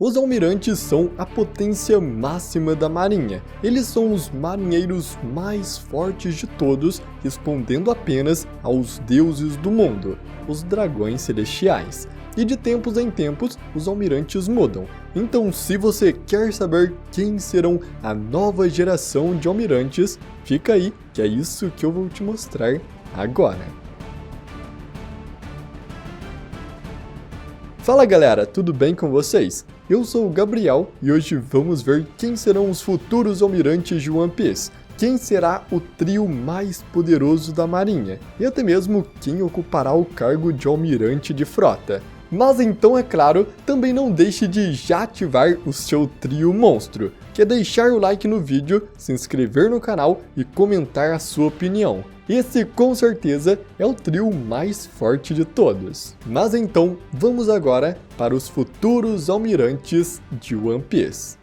Os almirantes são a potência máxima da marinha. Eles são os marinheiros mais fortes de todos, respondendo apenas aos deuses do mundo, os dragões celestiais. E de tempos em tempos, os almirantes mudam. Então, se você quer saber quem serão a nova geração de almirantes, fica aí, que é isso que eu vou te mostrar agora. Fala galera, tudo bem com vocês? Eu sou o Gabriel e hoje vamos ver quem serão os futuros almirantes de One Piece. Quem será o trio mais poderoso da marinha e até mesmo quem ocupará o cargo de almirante de frota. Mas então, é claro, também não deixe de já ativar o seu trio monstro, que é deixar o like no vídeo, se inscrever no canal e comentar a sua opinião. Esse com certeza é o trio mais forte de todos. Mas então, vamos agora para os futuros almirantes de One Piece.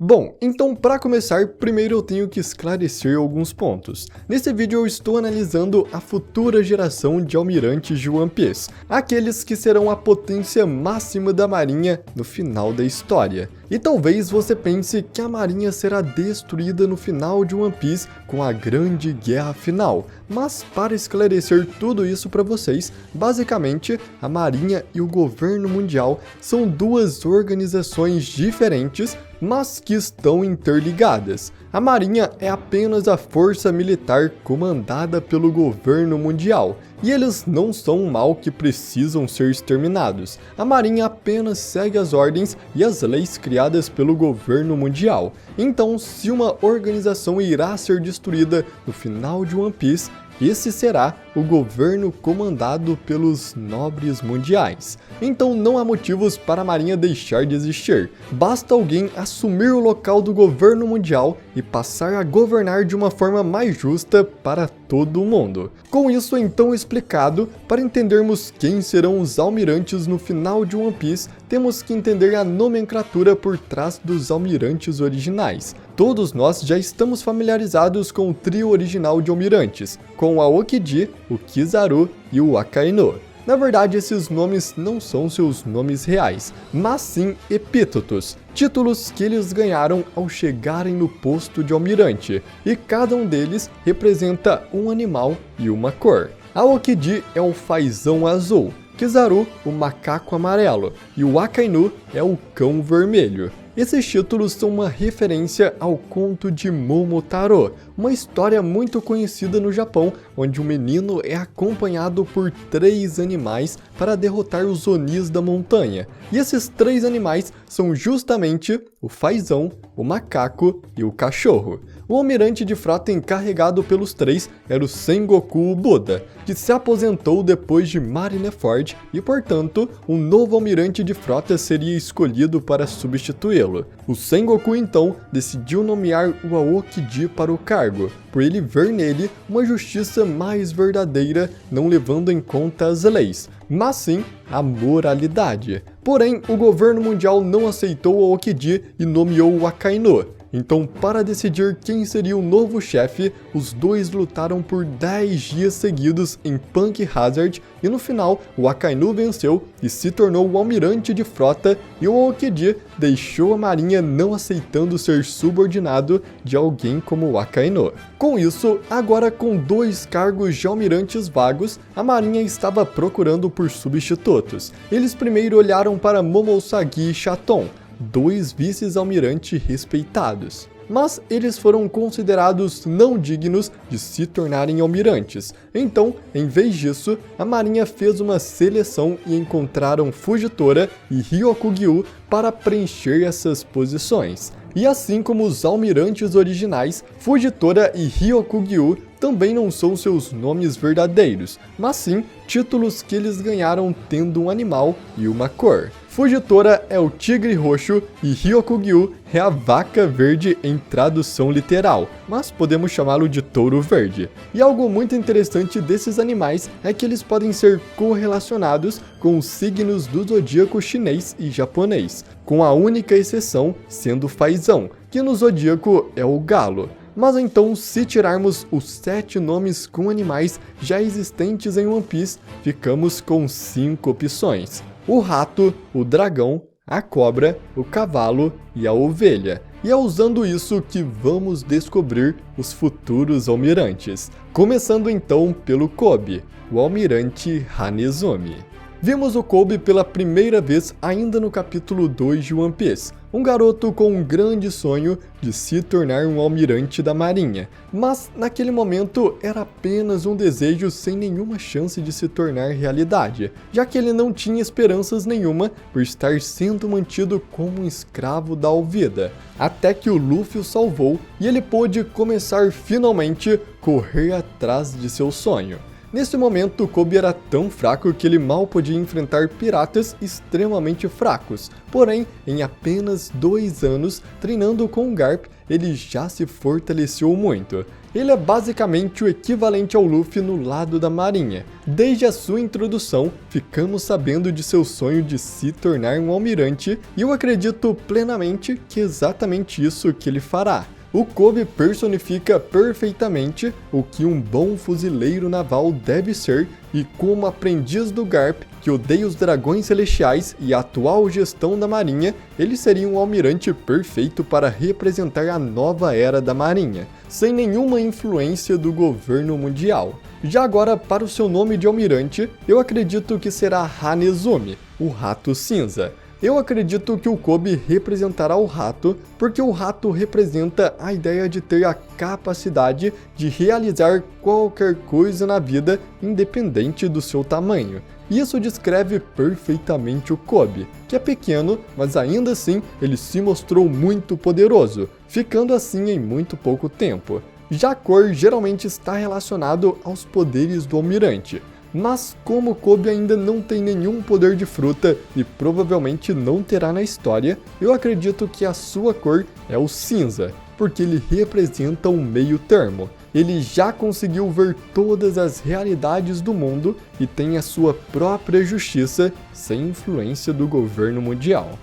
Bom, então para começar, primeiro eu tenho que esclarecer alguns pontos. Nesse vídeo eu estou analisando a futura geração de almirantes de One Piece, aqueles que serão a potência máxima da marinha no final da história. E talvez você pense que a marinha será destruída no final de One Piece com a grande guerra final, mas para esclarecer tudo isso para vocês, basicamente a marinha e o governo mundial são duas organizações diferentes, mas que estão interligadas. A marinha é apenas a força militar comandada pelo governo mundial, e eles não são um mal que precisam ser exterminados. A marinha apenas segue as ordens e as leis criadas pelo governo mundial. Então, se uma organização irá ser destruída no final de One Piece, esse será o governo comandado pelos nobres mundiais. Então não há motivos para a marinha deixar de existir. Basta alguém assumir o local do governo mundial e passar a governar de uma forma mais justa para todo mundo. Com isso então explicado, para entendermos quem serão os almirantes no final de One Piece, temos que entender a nomenclatura por trás dos almirantes originais. Todos nós já estamos familiarizados com o trio original de almirantes, com o Aokiji, o Kizaru e o Akainu. Na verdade, esses nomes não são seus nomes reais, mas sim epítetos, títulos que eles ganharam ao chegarem no posto de almirante, e cada um deles representa um animal e uma cor. Aokiji é o fazão azul, Kizaru o macaco amarelo e o Akainu é o cão vermelho. Esses títulos são uma referência ao conto de Momotaro, uma história muito conhecida no Japão, onde um menino é acompanhado por 3 animais para derrotar os Onis da montanha. E esses 3 animais são justamente o fazão, o macaco e o cachorro. O almirante de frota encarregado pelos 3 era o Sengoku Buda, que se aposentou depois de Marineford e, portanto, um novo almirante de frota seria escolhido para substituí-lo. O Sengoku então decidiu nomear o Aokiji para o cargo, por ele ver nele uma justiça mais verdadeira, não levando em conta as leis, mas sim a moralidade. Porém, o governo mundial não aceitou o Aokiji e nomeou o Akainu. Então, para decidir quem seria o novo chefe, os dois lutaram por 10 dias seguidos em Punk Hazard e no final o Akainu venceu e se tornou o almirante de frota, e o Aokiji deixou a marinha não aceitando ser subordinado de alguém como o Akainu. Com isso, agora com 2 cargos de almirantes vagos, a marinha estava procurando por substitutos. Eles primeiro olharam para Momousagi e Chaton, 2 vices-almirantes respeitados, mas eles foram considerados não dignos de se tornarem almirantes. Então, em vez disso, a marinha fez uma seleção e encontraram Fujitora e Ryokugyu para preencher essas posições. E assim como os almirantes originais, Fujitora e Ryokugyu também não são seus nomes verdadeiros, mas sim títulos que eles ganharam tendo um animal e uma cor. Fujitora é o tigre roxo e Ryokugyu é a vaca verde em tradução literal, mas podemos chamá-lo de touro verde. E algo muito interessante desses animais é que eles podem ser correlacionados com os signos do zodíaco chinês e japonês, com a única exceção sendo o fazão, que no zodíaco é o galo. Mas então, se tirarmos os 7 nomes com animais já existentes em One Piece, ficamos com 5 opções: o rato, o dragão, a cobra, o cavalo e a ovelha. E é usando isso que vamos descobrir os futuros almirantes. Começando então pelo Kobe, o almirante Hanezumi. Vimos o Kobe pela primeira vez ainda no capítulo 2 de One Piece, um garoto com um grande sonho de se tornar um almirante da marinha, mas naquele momento era apenas um desejo sem nenhuma chance de se tornar realidade, já que ele não tinha esperanças nenhuma por estar sendo mantido como um escravo da Alvida, até que o Luffy o salvou e ele pôde começar finalmente correr atrás de seu sonho. Nesse momento, Kobe era tão fraco que ele mal podia enfrentar piratas extremamente fracos, porém, em apenas 2 anos, treinando com o Garp, ele já se fortaleceu muito. Ele é basicamente o equivalente ao Luffy no lado da marinha. Desde a sua introdução, ficamos sabendo de seu sonho de se tornar um almirante, e eu acredito plenamente que é exatamente isso que ele fará. O Kobe personifica perfeitamente o que um bom fuzileiro naval deve ser, e como aprendiz do Garp, que odeia os dragões celestiais e a atual gestão da marinha, ele seria um almirante perfeito para representar a nova era da marinha, sem nenhuma influência do governo mundial. Já agora, para o seu nome de almirante, eu acredito que será Hanezumi, o Rato Cinza. Eu acredito que o Kobe representará o rato, porque o rato representa a ideia de ter a capacidade de realizar qualquer coisa na vida, independente do seu tamanho. Isso descreve perfeitamente o Kobe, que é pequeno, mas ainda assim ele se mostrou muito poderoso, ficando assim em muito pouco tempo. Já a cor geralmente está relacionado aos poderes do almirante. Mas como Kobe ainda não tem nenhum poder de fruta e provavelmente não terá na história, eu acredito que a sua cor é o cinza, porque ele representa um meio termo. Ele já conseguiu ver todas as realidades do mundo e tem a sua própria justiça sem influência do governo mundial.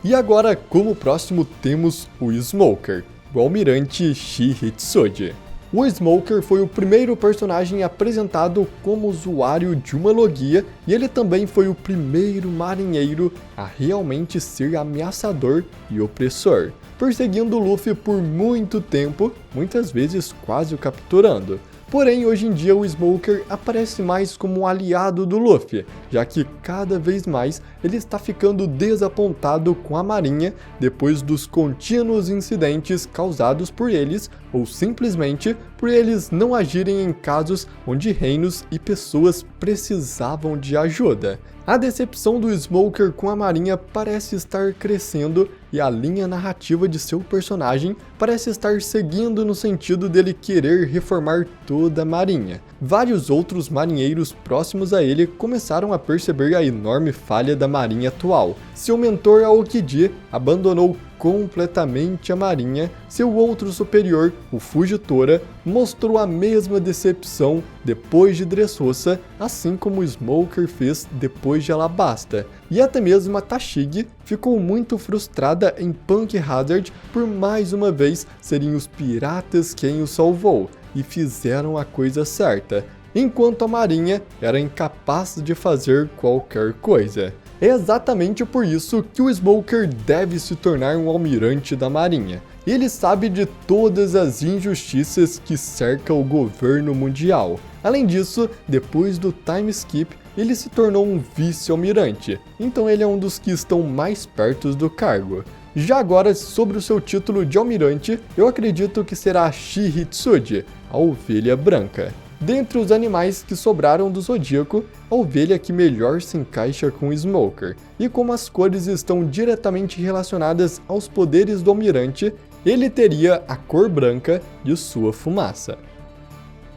E agora, como próximo, temos o Smoker, o almirante Shihitsuji. O Smoker foi o primeiro personagem apresentado como usuário de uma logia e ele também foi o primeiro marinheiro a realmente ser ameaçador e opressor, perseguindo Luffy por muito tempo, muitas vezes quase o capturando. Porém, hoje em dia o Smoker aparece mais como um aliado do Luffy, já que cada vez mais ele está ficando desapontado com a marinha depois dos contínuos incidentes causados por eles, ou simplesmente por eles não agirem em casos onde reinos e pessoas precisavam de ajuda. A decepção do Smoker com a marinha parece estar crescendo e a linha narrativa de seu personagem parece estar seguindo no sentido dele querer reformar toda a marinha. Vários outros marinheiros próximos a ele começaram a perceber a enorme falha da marinha atual. Seu mentor Aokiji abandonou completamente a marinha, seu outro superior, o Fujitora, mostrou a mesma decepção depois de Dressrosa, assim como o Smoker fez depois de Alabasta. E até mesmo a Tashigi ficou muito frustrada em Punk Hazard por mais uma vez serem os piratas quem o salvou, e fizeram a coisa certa, enquanto a marinha era incapaz de fazer qualquer coisa. É exatamente por isso que o Smoker deve se tornar um almirante da marinha. Ele sabe de todas as injustiças que cercam o governo mundial. Além disso, depois do time skip, ele se tornou um vice-almirante, então ele é um dos que estão mais perto do cargo. Já agora, sobre o seu título de almirante, eu acredito que será Shihitsuji, a ovelha branca. Dentre os animais que sobraram do Zodíaco, a ovelha que melhor se encaixa com o Smoker, e como as cores estão diretamente relacionadas aos poderes do almirante, ele teria a cor branca de sua fumaça.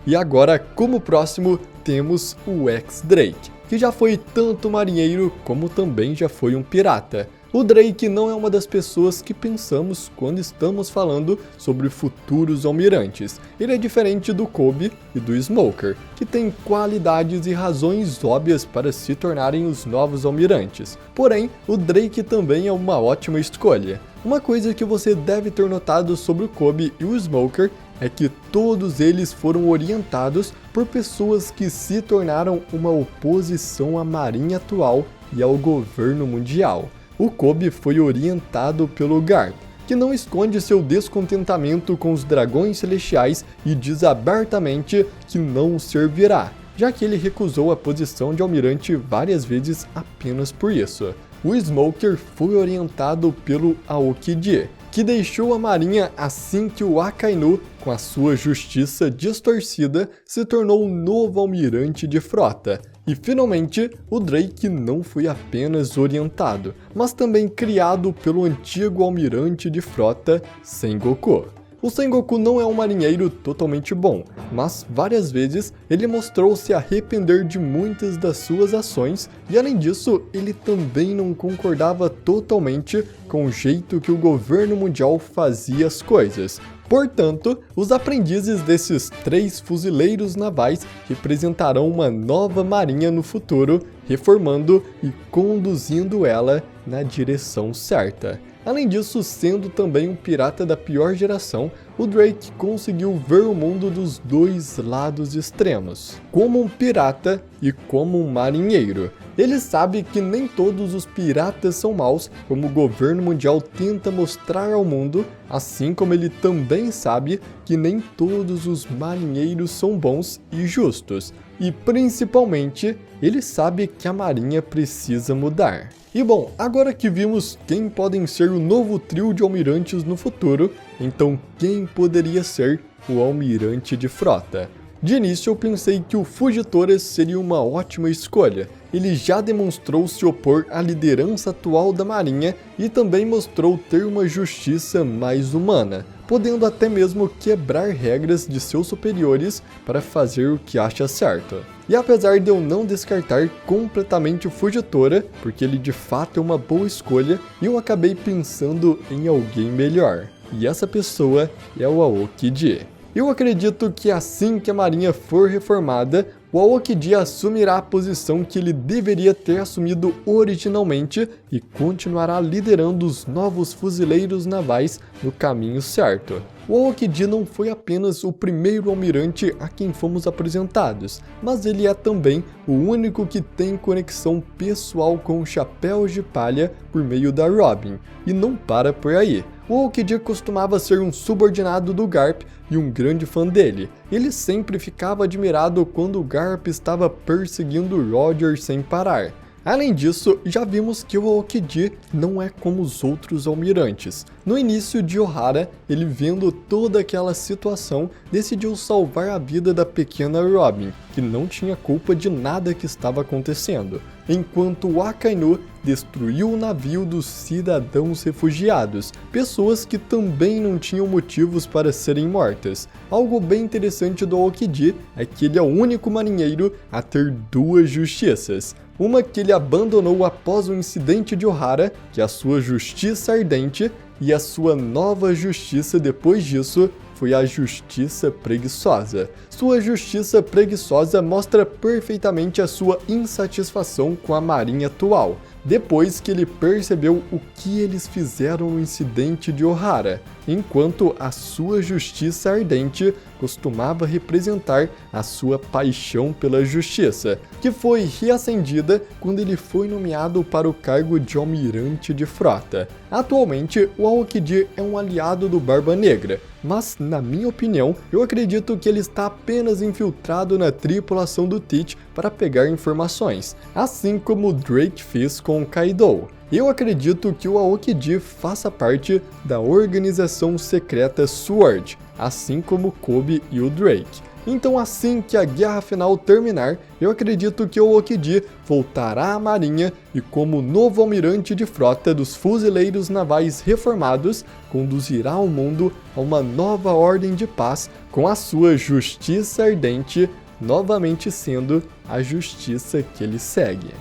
E agora, como próximo, temos o X-Drake, que já foi tanto marinheiro como também já foi um pirata. O Drake não é uma das pessoas que pensamos quando estamos falando sobre futuros almirantes. Ele é diferente do Kobe e do Smoker, que têm qualidades e razões óbvias para se tornarem os novos almirantes. Porém, o Drake também é uma ótima escolha. Uma coisa que você deve ter notado sobre o Kobe e o Smoker é que todos eles foram orientados por pessoas que se tornaram uma oposição à marinha atual e ao governo mundial. o Kobe foi orientado pelo Garp, que não esconde seu descontentamento com os dragões celestiais e diz abertamente que não os servirá, já que ele recusou a posição de almirante várias vezes apenas por isso. O Smoker foi orientado pelo Aokiji, que deixou a marinha assim que o Akainu, com a sua justiça distorcida, se tornou o novo almirante de frota. E finalmente, o Drake não foi apenas orientado, mas também criado pelo antigo almirante de frota, Sengoku. O Sengoku não é um marinheiro totalmente bom, mas várias vezes ele mostrou se arrepender de muitas das suas ações e além disso, ele também não concordava totalmente com o jeito que o governo mundial fazia as coisas. Portanto, os aprendizes desses 3 fuzileiros navais representarão uma nova marinha no futuro, reformando e conduzindo ela na direção certa. Além disso, sendo também um pirata da pior geração, o Drake conseguiu ver o mundo dos 2 lados extremos, como um pirata e como um marinheiro. Ele sabe que nem todos os piratas são maus, como o governo mundial tenta mostrar ao mundo, assim como ele também sabe que nem todos os marinheiros são bons e justos. E principalmente, ele sabe que a marinha precisa mudar. E bom, agora que vimos quem podem ser o novo trio de almirantes no futuro, então quem poderia ser o almirante de frota? De início eu pensei que o Fujitora seria uma ótima escolha. Ele já demonstrou se opor à liderança atual da marinha e também mostrou ter uma justiça mais humana, podendo até mesmo quebrar regras de seus superiores para fazer o que acha certo. E apesar de eu não descartar completamente o Fujitora, porque ele de fato é uma boa escolha, eu acabei pensando em alguém melhor. E essa pessoa é o Aokiji. Eu acredito que assim que a marinha for reformada, o Aokiji assumirá a posição que ele deveria ter assumido originalmente e continuará liderando os novos fuzileiros navais no caminho certo. O Aokiji não foi apenas o primeiro almirante a quem fomos apresentados, mas ele é também o único que tem conexão pessoal com o Chapéus de Palha por meio da Robin, e não para por aí. O Aokiji costumava ser um subordinado do Garp e um grande fã dele. Ele sempre ficava admirado quando o Garp estava perseguindo Roger sem parar. Além disso, já vimos que o Aokiji não é como os outros almirantes. No início de Ohara, ele vendo toda aquela situação, decidiu salvar a vida da pequena Robin, que não tinha culpa de nada que estava acontecendo, enquanto o Akainu destruiu o navio dos cidadãos refugiados, pessoas que também não tinham motivos para serem mortas. Algo bem interessante do Aokiji é que ele é o único marinheiro a ter 2 justiças. Uma que ele abandonou após o incidente de Ohara, que é a sua justiça ardente, e a sua nova justiça depois disso foi a justiça preguiçosa. Sua justiça preguiçosa mostra perfeitamente a sua insatisfação com a marinha atual, depois que ele percebeu o que eles fizeram no incidente de Ohara, enquanto a sua justiça ardente costumava representar a sua paixão pela justiça, que foi reacendida quando ele foi nomeado para o cargo de almirante de frota. Atualmente, o Aokiji é um aliado do Barba Negra, mas, na minha opinião, eu acredito que ele está apenas infiltrado na tripulação do Teach para pegar informações, assim como o Drake fez com o Kaido. Eu acredito que o Aokiji faça parte da organização secreta SWORD, assim como Kobe e o Drake. Então assim que a guerra final terminar, eu acredito que o Aokiji voltará à marinha e como novo almirante de frota dos fuzileiros navais reformados, conduzirá o mundo a uma nova ordem de paz com a sua justiça ardente, novamente sendo a justiça que ele segue.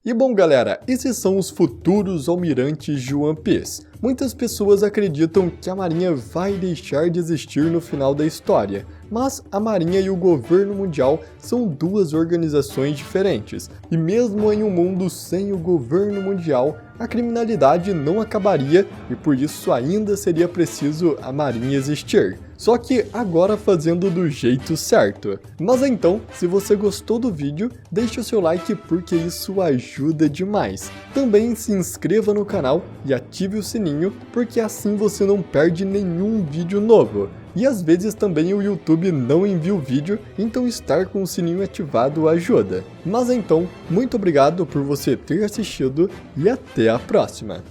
E bom galera, esses são os futuros almirantes de One Piece. Muitas pessoas acreditam que a marinha vai deixar de existir no final da história, mas a marinha e o governo mundial são 2 organizações diferentes, e mesmo em um mundo sem o governo mundial, a criminalidade não acabaria e por isso ainda seria preciso a marinha existir. só que agora fazendo do jeito certo. Mas então, se você gostou do vídeo, deixe o seu like porque isso ajuda demais. Também se inscreva no canal e ative o sininho, porque assim você não perde nenhum vídeo novo. E às vezes também o YouTube não envia o vídeo, então estar com o sininho ativado ajuda. Mas então, muito obrigado por você ter assistido e até a próxima!